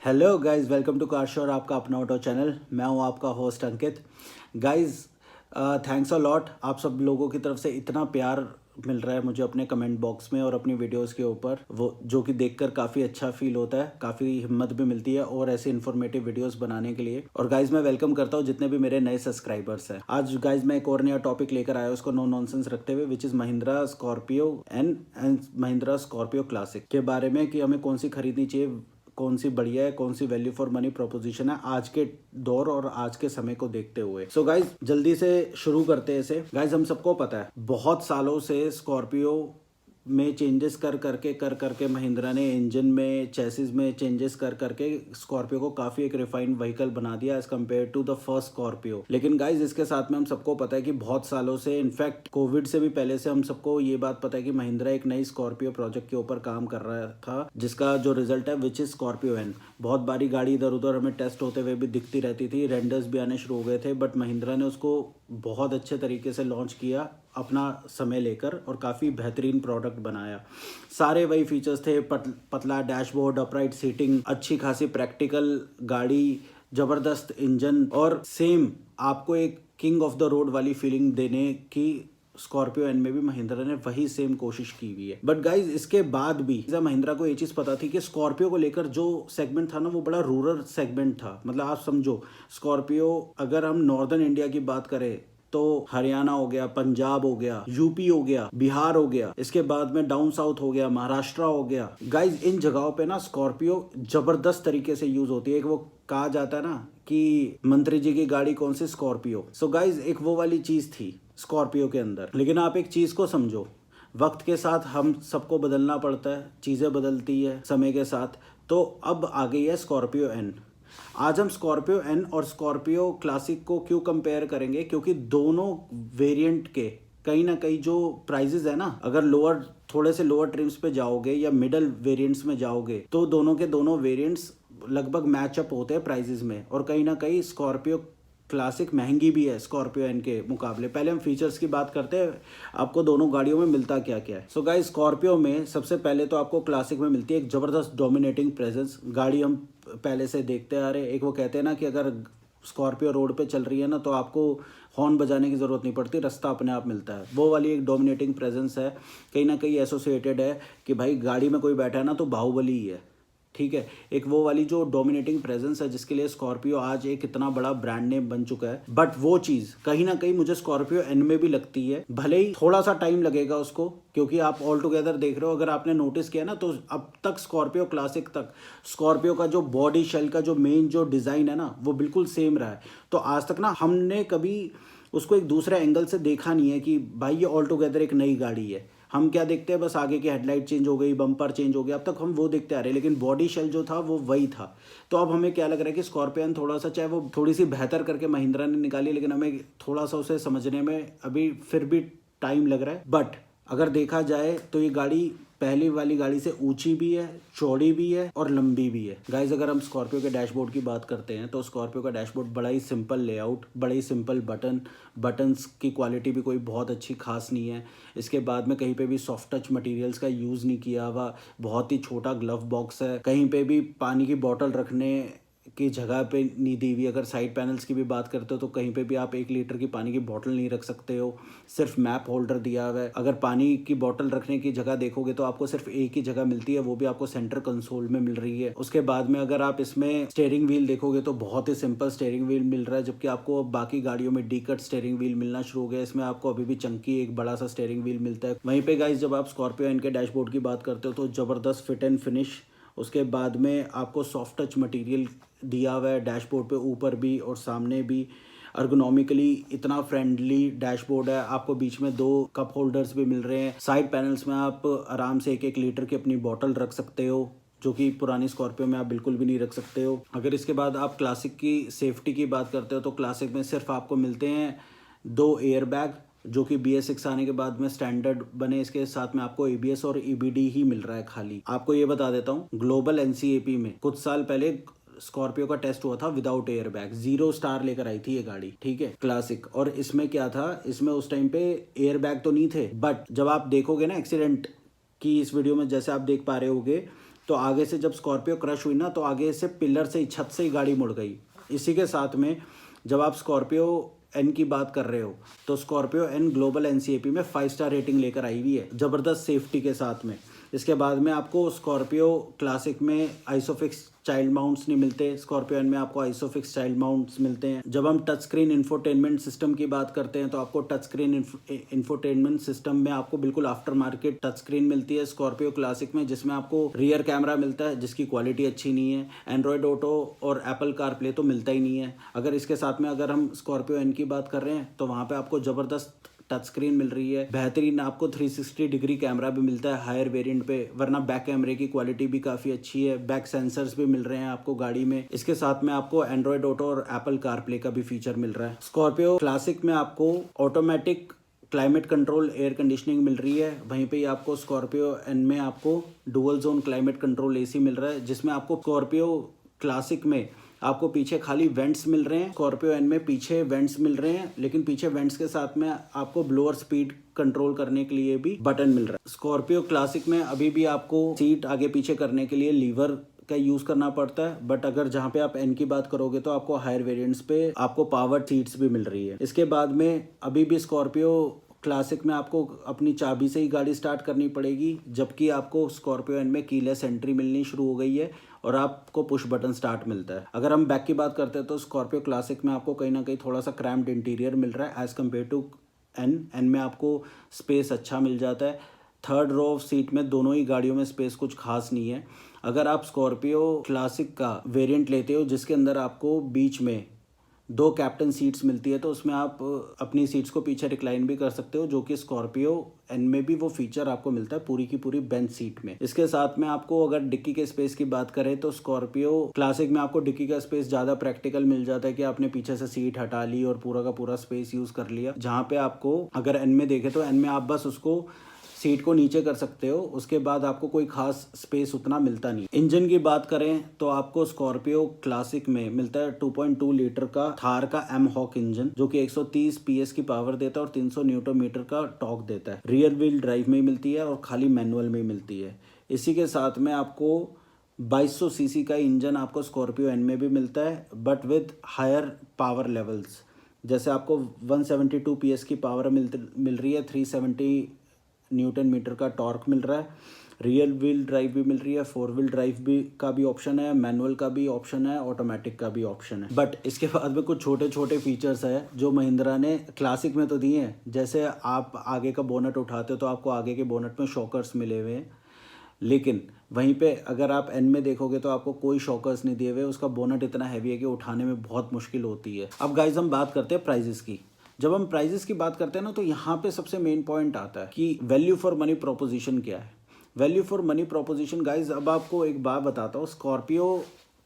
Hello guys, welcome to car शोर, आपका अपना ऑटो चैनल। मैं हूं आपका host Ankit. Guys, thanks a lot, आप सब लोगों की तरफ से इतना प्यार मिल रहा है मुझे अपने कमेंट बॉक्स में और अपनी वीडियोस के ऊपर, वो जो कि देखकर काफ़ी अच्छा फील होता है, काफ़ी हिम्मत भी मिलती है और ऐसे इन्फॉर्मेटिव वीडियोस बनाने के लिए। और गाइस, मैं वेलकम करता हूँ जितने भी मेरे नए सब्सक्राइबर्स हैं। आज गाइस मैं एक और नया टॉपिक लेकर आया, उसको नो नॉनसेंस रखते हुए, which is Mahindra Scorpio and Mahindra Scorpio classic के बारे में, कि हमें कौन सी खरीदनी चाहिए, कौन सी बढ़िया है, कौन सी वैल्यू फॉर मनी प्रोपोजिशन है आज के दौर और आज के समय को देखते हुए। सो गाइज, जल्दी से शुरू करते हैं इसे। गाइज, हम सबको पता है बहुत सालों से स्कॉर्पियो में चेंजेस कर करके महिंद्रा ने इंजन में, चेसिस में चेंजेस कर करके स्कॉर्पियो को काफ़ी एक रिफाइंड व्हीकल बना दिया as compare to the first Scorpio. लेकिन गाइज, इसके साथ में हम सबको पता है कि बहुत सालों से, इनफैक्ट कोविड से भी पहले से हम सबको ये बात पता है कि महिंद्रा एक नई स्कॉर्पियो प्रोजेक्ट के ऊपर काम कर रहा था, जिसका जो रिजल्ट है विच इज स्कॉर्पियो एन। बहुत बारी गाड़ी इधर उधर हमें टेस्ट होते हुए भी दिखती रहती थी, रेंडर्स भी आने शुरू हो गए थे, बट महिंद्रा ने उसको बहुत अच्छे तरीके से लॉन्च किया अपना समय लेकर और काफ़ी बेहतरीन प्रोडक्ट बनाया। सारे वही फीचर्स थे, पतला डैशबोर्ड, अपराइट सीटिंग, अच्छी खासी प्रैक्टिकल गाड़ी, ज़बरदस्त इंजन और सेम आपको एक किंग ऑफ द रोड वाली फीलिंग देने की स्कॉर्पियो एन में भी महिंद्रा ने वही सेम कोशिश की हुई है। बट गाइज, इसके बाद भी महिंद्रा को ये चीज़ पता थी कि स्कॉर्पियो को लेकर जो सेगमेंट था ना, वो बड़ा रूरल सेगमेंट था। मतलब आप समझो, स्कॉर्पियो अगर हम नॉर्दर्न इंडिया की बात करें तो हरियाणा हो गया, पंजाब हो गया, यूपी हो गया, बिहार हो गया, इसके बाद में डाउन साउथ हो गया, महाराष्ट्र हो गया। गाइज, इन जगहों पे ना स्कॉर्पियो जबरदस्त तरीके से यूज होती है। एक वो कहा जाता है ना कि मंत्री जी की गाड़ी कौन सी, स्कॉर्पियो। सो गाइज, एक वो वाली चीज थी स्कॉर्पियो के अंदर। लेकिन आप एक चीज को समझो, वक्त के साथ हम सबको बदलना पड़ता है, चीजें बदलती है समय के साथ। तो अब आ गई है स्कॉर्पियो एन। आज हम स्कॉर्पियो एन और स्कॉर्पियो क्लासिक को क्यों कंपेयर करेंगे, क्योंकि दोनों वेरिएंट के कहीं ना कहीं जो प्राइजेस है ना, अगर लोअर, थोड़े से लोअर ट्रिम्स पे जाओगे या मिडल वेरिएंट्स में जाओगे तो दोनों के दोनों वेरिएंट्स लगभग मैचअप होते हैं प्राइजेस में। और कहीं ना कहीं स्कॉर्पियो क्लासिक महंगी भी है स्कॉर्पियो एन के मुकाबले। पहले हम फीचर्स की बात करते हैं, आपको दोनों गाड़ियों में मिलता क्या क्या है। सो गाइस, स्कॉर्पियो में सबसे पहले तो आपको क्लासिक में मिलती है एक ज़बरदस्त डोमिनेटिंग प्रेजेंस। गाड़ी हम पहले से देखते आ रहे, एक वो कहते हैं ना कि अगर स्कॉर्पियो रोड पे चल रही है ना तो आपको हॉर्न बजाने की ज़रूरत नहीं पड़ती, रास्ता अपने आप मिलता है। वो वाली एक डोमिनेटिंग प्रेजेंस है, कहीं ना कहीं एसोसिएटेड है कि भाई गाड़ी में कोई बैठा है ना तो बाहुबली ही है। ठीक है, एक वो वाली जो डोमिनेटिंग प्रेजेंस है जिसके लिए स्कॉर्पियो आज एक इतना बड़ा ब्रांड नेम बन चुका है। बट वो चीज़ कहीं ना कहीं मुझे स्कॉर्पियो एन में भी लगती है, भले ही थोड़ा सा टाइम लगेगा उसको, क्योंकि आप ऑल टुगेदर देख रहे हो, अगर आपने नोटिस किया ना तो अब तक स्कॉर्पियो क्लासिक तक स्कॉर्पियो का जो बॉडी शेल का जो मेन जो डिज़ाइन है ना, वो बिल्कुल सेम रहा है। तो आज तक ना हमने कभी उसको एक दूसरे एंगल से देखा नहीं है कि भाई ये ऑल टुगेदर एक नई गाड़ी है। हम क्या देखते हैं, बस आगे की हेडलाइट चेंज हो गई, बम्पर चेंज हो गया, अब तक हम वो देखते आ रहे हैं, लेकिन बॉडी शेल जो था वो वही था। तो अब हमें क्या लग रहा है कि स्कॉर्पियन थोड़ा सा, चाहे वो थोड़ी सी बेहतर करके महिंद्रा ने निकाली, लेकिन हमें थोड़ा सा उसे समझने में अभी फिर भी टाइम लग रहा है। बट अगर देखा जाए तो ये गाड़ी पहली वाली गाड़ी से ऊंची भी है, चौड़ी भी है और लंबी भी है। गाइज, अगर हम स्कॉर्पियो के डैशबोर्ड की बात करते हैं तो स्कॉर्पियो का डैशबोर्ड बड़ा ही सिंपल लेआउट, बड़ा ही सिंपल बटन्स की क्वालिटी भी कोई बहुत अच्छी खास नहीं है। इसके बाद में कहीं पे भी सॉफ्ट टच मटेरियल्स का यूज़ नहीं किया हुआ, बहुत ही छोटा ग्लव बॉक्स है, कहीं पे भी पानी की बॉटल रखने की जगह पे नहीं दी हुई। अगर साइड पैनल्स की भी बात करते हो तो कहीं पे भी आप 1 लीटर की पानी की बोतल नहीं रख सकते हो, सिर्फ मैप होल्डर दिया हुआ है। अगर पानी की बोतल रखने की जगह देखोगे तो आपको सिर्फ एक ही जगह मिलती है, वो भी आपको सेंटर कंसोल में मिल रही है। उसके बाद में अगर आप इसमें स्टेयरिंग व्हील देखोगे तो बहुत ही सिंपल स्टेयरिंग व्हील मिल रहा है, जबकि आपको बाकी गाड़ियों में डी कट स्टेयरिंग व्हील मिलना शुरू हो गया। इसमें आपको अभी भी चंकी एक बड़ा सा स्टेयरिंग व्हील मिलता है। वहीं पे गाइस, जब आप स्कॉर्पियो इनके डैशबोर्ड की बात करते हो तो जबरदस्त फिट एंड फिनिश, उसके बाद में आपको सॉफ्ट टच मटेरियल दिया हुआ है डैशबोर्ड पे, ऊपर भी और सामने भी। अर्गोनॉमिकली इतना फ्रेंडली डैशबोर्ड है, आपको बीच में 2 कप होल्डर्स भी मिल रहे हैं। साइड पैनल्स में आप आराम से 1-1 लीटर की अपनी बोतल रख सकते हो, जो कि पुरानी स्कॉर्पियो में आप बिल्कुल भी नहीं रख सकते हो। अगर इसके बाद आप क्लासिक की सेफ्टी की बात करते हो तो क्लासिक में सिर्फ आपको मिलते हैं 2 एयर बैग, जो कि BS6 आने के बाद में स्टैंडर्ड बने। इसके साथ में आपको ABS और EBD ही मिल रहा है खाली। आपको ये बता देता हूँ, ग्लोबल NCAP में कुछ साल पहले स्कॉर्पियो का टेस्ट हुआ था विदाउट एयर बैग, 0 स्टार लेकर आई थी ये गाड़ी, ठीक है, क्लासिक। और इसमें क्या था, इसमें उस टाइम पे एयर बैग तो नहीं थे, बट जब आप देखोगे ना एक्सीडेंट की इस वीडियो में, जैसे आप देख पा रहे होगे तो आगे से जब स्कॉर्पियो क्रश हुई ना, तो आगे से पिलर से छत से ही गाड़ी मुड़ गई। इसी के साथ में जब आप स्कॉर्पियो एन की बात कर रहे हो, तो स्कॉर्पियो एन ग्लोबल एनसीएपी में 5 स्टार रेटिंग लेकर आई हुई है, ज़बरदस्त सेफ्टी के साथ में। इसके बाद में आपको स्कॉर्पियो क्लासिक में आइसोफिक्स चाइल्ड माउंट्स नहीं मिलते, स्कॉर्पियो एन में आपको आइसोफिक्स चाइल्ड माउंट्स मिलते हैं। जब हम टच स्क्रीन इंफोटेनमेंट सिस्टम की बात करते हैं, तो आपको टच स्क्रीन इंफोटेनमेंट सिस्टम में आपको बिल्कुल आफ्टर मार्केट टच स्क्रीन मिलती है स्कॉर्पियो क्लासिक में, जिसमें आपको रियर कैमरा मिलता है जिसकी क्वालिटी अच्छी नहीं है। एंड्रॉयड ऑटो और एप्पल कारप्ले तो मिलता ही नहीं है। अगर इसके साथ में अगर हम स्कॉर्पियो एन की बात कर रहे हैं, तो वहाँ पे आपको ज़बरदस्त टच स्क्रीन मिल रही है, बेहतरीन आपको 360 डिग्री कैमरा भी मिलता है हायर वेरिएंट पे, वरना बैक कैमरे की क्वालिटी भी काफ़ी अच्छी है, बैक सेंसर्स भी मिल रहे हैं आपको गाड़ी में। इसके साथ में आपको एंड्रॉयड ऑटो और एप्पल कारप्ले का भी फीचर मिल रहा है। स्कॉर्पियो क्लासिक में आपको automatic climate control air conditioning मिल रही है। वहीं पे ही आपको स्कॉर्पियो एन में आपको dual zone climate control AC मिल रहा है, जिसमें आपको स्कॉर्पियो क्लासिक में आपको पीछे खाली वेंट्स मिल रहे हैं, स्कॉर्पियो एन में पीछे वेंट्स मिल रहे हैं, लेकिन पीछे वेंट्स के साथ में आपको ब्लोअर स्पीड कंट्रोल करने के लिए भी बटन मिल रहा है। स्कॉर्पियो क्लासिक में अभी भी आपको सीट आगे पीछे करने के लिए लीवर का यूज करना पड़ता है, बट अगर जहाँ पे आप एन की बात करोगे तो आपको हायर वेरिएंट्स पे आपको पावर सीट्स भी मिल रही है। इसके बाद में अभी भी स्कॉर्पियो क्लासिक में आपको अपनी चाबी से ही गाड़ी स्टार्ट करनी पड़ेगी, जबकि आपको स्कॉर्पियो एन में कीलेस एंट्री मिलनी शुरू हो गई है और आपको पुश बटन स्टार्ट मिलता है। अगर हम बैक की बात करते हैं, तो स्कॉर्पियो क्लासिक में आपको कहीं ना कहीं थोड़ा सा क्रैम्प्ड इंटीरियर मिल रहा है एज कम्पेयर टू एन में आपको स्पेस अच्छा मिल जाता है। थर्ड रो ऑफ सीट में दोनों ही गाड़ियों में स्पेस कुछ खास नहीं है। अगर आप स्कॉर्पियो क्लासिक का वेरिएंट लेते हो जिसके अंदर आपको बीच में 2 कैप्टन सीट्स मिलती है, तो उसमें आप अपनी सीट्स को पीछे रिक्लाइन भी कर सकते हो, जो कि स्कॉर्पियो एन में भी वो फीचर आपको मिलता है पूरी की पूरी बेंच सीट में। इसके साथ में आपको अगर डिक्की के स्पेस की बात करें, तो स्कॉर्पियो क्लासिक में आपको डिक्की का स्पेस ज़्यादा प्रैक्टिकल मिल जाता है कि आपने पीछे से सीट हटा ली और पूरा का पूरा स्पेस यूज़ कर लिया। जहाँ पे आपको अगर एन में देखें, तो एन में आप बस उसको सीट को नीचे कर सकते हो, उसके बाद आपको कोई खास स्पेस उतना मिलता नहीं। इंजन की बात करें तो आपको स्कॉर्पियो क्लासिक में मिलता है 2.2 लीटर का थार का एम हॉक इंजन, जो कि 130 पीएस की पावर देता है और 300 न्यूटन मीटर का टॉर्क देता है। रियर व्हील ड्राइव में मिलती है और खाली मैनुअल में मिलती है। इसी के साथ में आपको 2200 सीसी का इंजन आपको स्कॉर्पियो एन में भी मिलता है, but with higher power levels. जैसे आपको 172 पीएस की पावर मिल रही है, 370 न्यूटन मीटर का टॉर्क मिल रहा है, रियर व्हील ड्राइव भी मिल रही है, 4 व्हील ड्राइव भी का भी ऑप्शन है, मैनुअल का भी ऑप्शन है, ऑटोमेटिक का भी ऑप्शन है। बट इसके बाद में कुछ छोटे छोटे फीचर्स है जो महिंद्रा ने क्लासिक में तो दिए हैं। जैसे आप आगे का बोनट उठाते हो तो आपको आगे के बोनट में शॉकर्स मिले हुए हैं, लेकिन वहीं पे अगर आप एन में देखोगे तो आपको कोई शॉकर्स नहीं दिए हुए। उसका बोनट इतना हैवी है कि उठाने में बहुत मुश्किल होती है। अब गाइज हम बात करते हैं प्राइजेस की। जब हम प्राइजेस की बात करते हैं ना, तो यहाँ पे सबसे मेन पॉइंट आता है कि वैल्यू फॉर मनी प्रोपोजिशन क्या है। Value for money proposition guys, अब आपको एक बात बताता हूँ। स्कॉर्पियो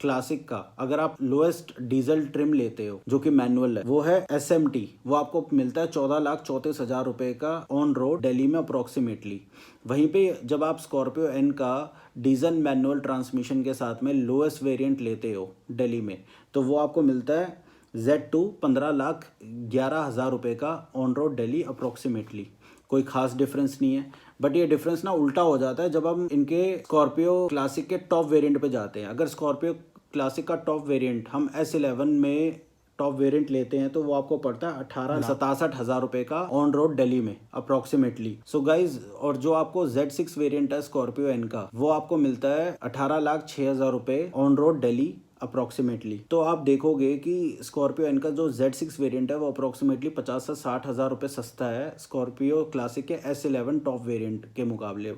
क्लासिक का अगर आप लोएस्ट डीजल ट्रिम लेते हो जो कि मैनुअल है, वो है SMT, वो आपको मिलता है 14,34,000 रुपए का ऑन रोड दिल्ली में अप्रोक्सीमेटली। वहीं पे जब आप स्कॉर्पियो एन का डीजल मैनुअल ट्रांसमिशन के साथ में लोएस्ट वेरिएंट लेते हो दिल्ली में, तो वो आपको मिलता है Z2 15,11,000 रुपये का ऑन रोड दिल्ली अप्रोक्सीमेटली। कोई खास डिफरेंस नहीं है, बट ये डिफरेंस ना उल्टा हो जाता है जब हम इनके स्कॉर्पियो क्लासिक के टॉप वेरिएंट पे जाते हैं। अगर स्कॉर्पियो क्लासिक का टॉप वेरिएंट हम S11 में टॉप वेरिएंट लेते हैं, तो वो आपको पड़ता है 18,67,000 रुपये का ऑन रोड दिल्ली में अप्रोक्सीमेटली। सो गाइज, और जो आपको Z6 वेरिएंट है स्कॉर्पियो एन का, वो आपको मिलता है 18,06,000 रुपये ऑन रोड दिल्ली अप्रोक्सीमेटली। तो आप देखोगे कि स्कॉर्पियो एन का जो Z6 वेरिएंट है वो अप्रोक्सीमेटली 50 से 60,000 रुपये सस्ता है स्कॉर्पियो क्लासिक के S11 टॉप वेरिएंट के मुकाबले।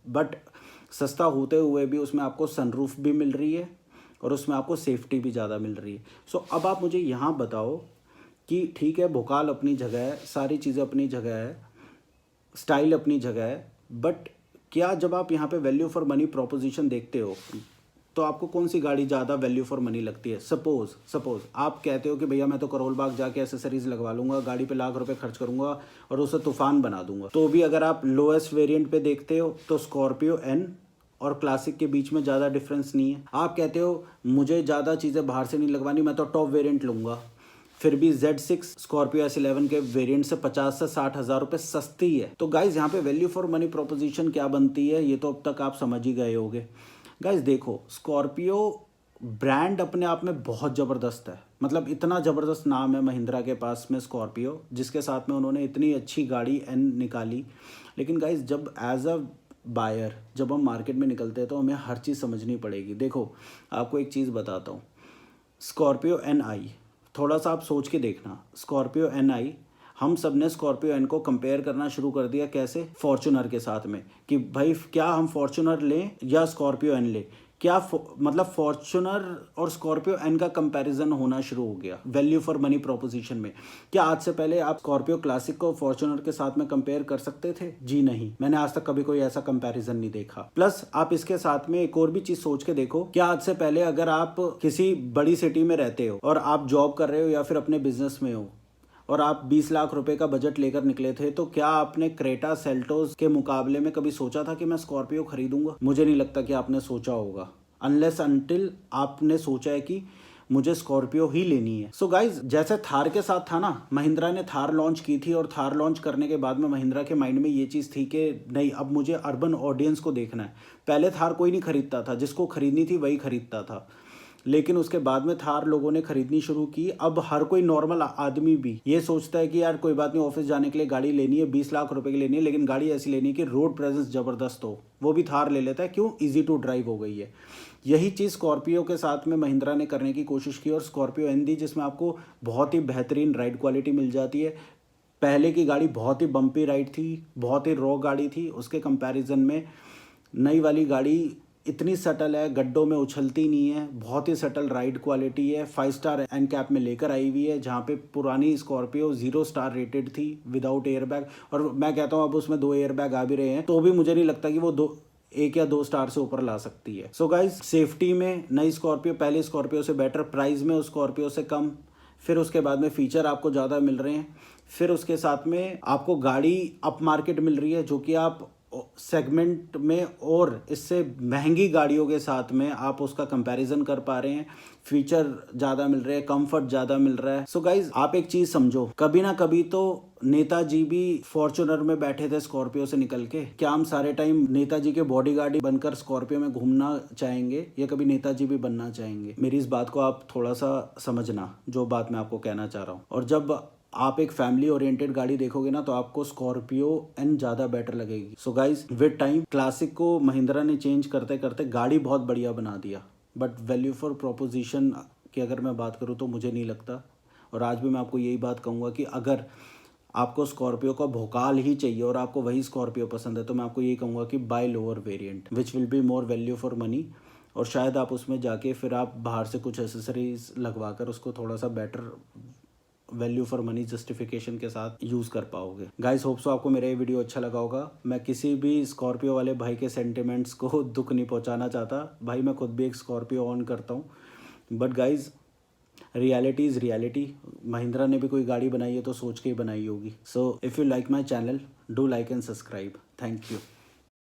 बट सस्ता होते हुए भी उसमें आपको सनरूफ भी मिल रही है और उसमें आपको सेफ्टी भी ज़्यादा मिल रही है। सो अब आप मुझे यहाँ बताओ कि ठीक है, भोकाल अपनी जगह है, सारी चीज़ें अपनी जगह है, स्टाइल अपनी जगह है, बट क्या जब आप यहाँ पे वैल्यू फॉर मनी प्रोपोजिशन देखते हो तो आपको कौन सी गाड़ी ज़्यादा वैल्यू फॉर मनी लगती है? सपोज आप कहते हो कि भैया मैं तो करोल बाग जाके एसेसरीज लगवा लूँगा, गाड़ी पे लाख रुपए खर्च करूँगा और उसे तूफान बना दूंगा। तो भी अगर आप लोएस्ट वेरिएंट पे देखते हो तो स्कॉर्पियो एन और क्लासिक के बीच में ज़्यादा डिफरेंस नहीं है। आप कहते हो मुझे ज़्यादा चीज़ें बाहर से नहीं लगवानी, मैं तो टॉप वेरिएंट लूँगा, फिर भी Z6 स्कॉर्पियो S11 के वेरिएंट से 50 से 60,000 रुपये सस्ती है। तो गाइज यहाँ पे वैल्यू फॉर मनी प्रोपोजिशन क्या बनती है, ये तो अब तक आप समझ ही गए होगे। गाइज देखो, स्कॉर्पियो ब्रांड अपने आप में बहुत ज़बरदस्त है, मतलब इतना ज़बरदस्त नाम है महिंद्रा के पास में स्कॉर्पियो, जिसके साथ में उन्होंने इतनी अच्छी गाड़ी एन निकाली। लेकिन गाइज जब एज अ बायर जब हम मार्केट में निकलते हैं तो हमें हर चीज़ समझनी पड़ेगी। देखो आपको एक चीज़ बताता हूँ, स्कॉर्पियो एन आई, थोड़ा सा आप सोच के देखना, स्कॉर्पियो एन आई, हम सब ने स्कॉर्पियो एन को कंपेयर करना शुरू कर दिया कैसे, फॉर्च्यूनर के साथ में, कि भाई क्या हम फॉर्च्यूनर लें या स्कॉर्पियो एन लें। क्या मतलब फॉर्च्यूनर और स्कॉर्पियो एन का कंपैरिजन होना शुरू हो गया वैल्यू फॉर मनी प्रोपोजिशन में। क्या आज से पहले आप स्कॉर्पियो क्लासिक को फॉर्च्यूनर के साथ में कंपेयर कर सकते थे? जी नहीं, मैंने आज तक कभी कोई ऐसा कंपैरिजन नहीं देखा। प्लस आप इसके साथ में एक और भी चीज सोच के देखो, क्या आज से पहले अगर आप किसी बड़ी सिटी में रहते हो और आप जॉब कर रहे हो या फिर अपने बिजनेस में हो और आप 20 लाख रुपए का बजट लेकर निकले थे, तो क्या आपने क्रेटा सेल्टोस के मुकाबले में कभी सोचा था कि मैं स्कॉर्पियो खरीदूंगा? मुझे नहीं लगता कि आपने सोचा होगा, अनलेस अनटिल आपने सोचा है कि मुझे स्कॉर्पियो ही लेनी है। सो गाइज, जैसे थार के साथ था ना, महिंद्रा ने थार लॉन्च की थी और थार लॉन्च करने के बाद में महिंद्रा के माइंड में ये चीज़ थी कि नहीं, अब मुझे अर्बन ऑडियंस को देखना है। पहले थार कोई नहीं खरीदता था, जिसको खरीदनी थी वही खरीदता था, लेकिन उसके बाद में थार लोगों ने खरीदनी शुरू की। अब हर कोई नॉर्मल आदमी भी ये सोचता है कि यार कोई बात नहीं, ऑफिस जाने के लिए गाड़ी लेनी है, 20 लाख रुपए की लेनी है, लेकिन गाड़ी ऐसी लेनी है कि रोड प्रेजेंस जबरदस्त हो, वो भी थार ले लेता है। क्यों? इजी टू ड्राइव हो गई है। यही चीज़ स्कॉर्पियो के साथ में महिंद्रा ने करने की कोशिश की और स्कॉर्पियो एन दी, जिसमें आपको बहुत ही बेहतरीन राइड क्वालिटी मिल जाती है। पहले की गाड़ी बहुत ही बम्पी राइड थी, बहुत ही रॉ गाड़ी थी, उसके कंपैरिजन में नई वाली गाड़ी इतनी सटल है, गड्ढों में उछलती नहीं है, बहुत ही सटल राइड क्वालिटी है। 5 स्टार एन कैप में लेकर आई हुई है, जहाँ पे पुरानी स्कॉर्पियो 0 स्टार रेटेड थी विदाउट एयर बैग, और मैं कहता हूँ अब उसमें 2 एयर बैग आ भी रहे हैं, तो भी मुझे नहीं लगता कि वो 1 या 2 स्टार से ऊपर ला सकती है। सो गाइज, सेफ्टी में नई स्कॉर्पियो पहले स्कॉर्पियो से बेटर, प्राइस में उस स्कॉर्पियो से कम, फिर उसके बाद में फीचर आपको ज़्यादा मिल रहे हैं, फिर उसके साथ में आपको गाड़ी अप मार्केट मिल रही है, जो कि आप सेगमेंट में और इससे महंगी गाड़ियों के साथ में आप उसका कंपैरिजन कर पा रहे हैं, फीचर ज़्यादा मिल रहे हैं, कंफर्ट ज़्यादा मिल रहा है। सो गाइज, आप एक चीज़ समझो, कभी ना कभी तो नेताजी भी फॉर्च्यूनर में बैठे थे स्कॉर्पियो से निकल के। क्या हम सारे टाइम नेताजी के बॉडीगार्ड बनकर स्कॉर्पियो में घूमना चाहेंगे, या कभी नेताजी भी बनना चाहेंगे? मेरी इस बात को आप थोड़ा सा समझना, जो बात मैं आपको कहना चाह रहा हूँ। और जब आप एक फैमिली ओरिएंटेड गाड़ी देखोगे ना, तो आपको स्कॉर्पियो एन ज़्यादा बेटर लगेगी। So guys, with time classic को महिंद्रा ने चेंज करते करते गाड़ी बहुत बढ़िया बना दिया, बट वैल्यू फॉर प्रोपोजिशन की अगर मैं बात करूँ तो मुझे नहीं लगता। और आज भी मैं आपको यही बात कहूँगा कि अगर आपको स्कॉर्पियो का भोकाल ही चाहिए और आपको वही स्कॉर्पियो पसंद है, तो मैं आपको यही कहूँगा कि by lower variant which will be more value for money, और शायद आप उसमें जाके फिर आप बाहर से कुछ एसेसरीज लगवा कर उसको थोड़ा सा better value for money justification के साथ यूज़ कर पाओगे। गाइस, होप सो आपको मेरा ये वीडियो अच्छा लगा होगा। मैं किसी भी स्कॉर्पियो वाले भाई के सेंटिमेंट्स को दुख नहीं पहुंचाना चाहता। भाई, मैं खुद भी एक स्कॉर्पियो ऑन करता हूँ, but guys, reality is reality. Mahindra ने भी कोई गाड़ी बनाई है तो सोच के ही बनाई होगी। So if you like my channel, do like and subscribe. Thank you.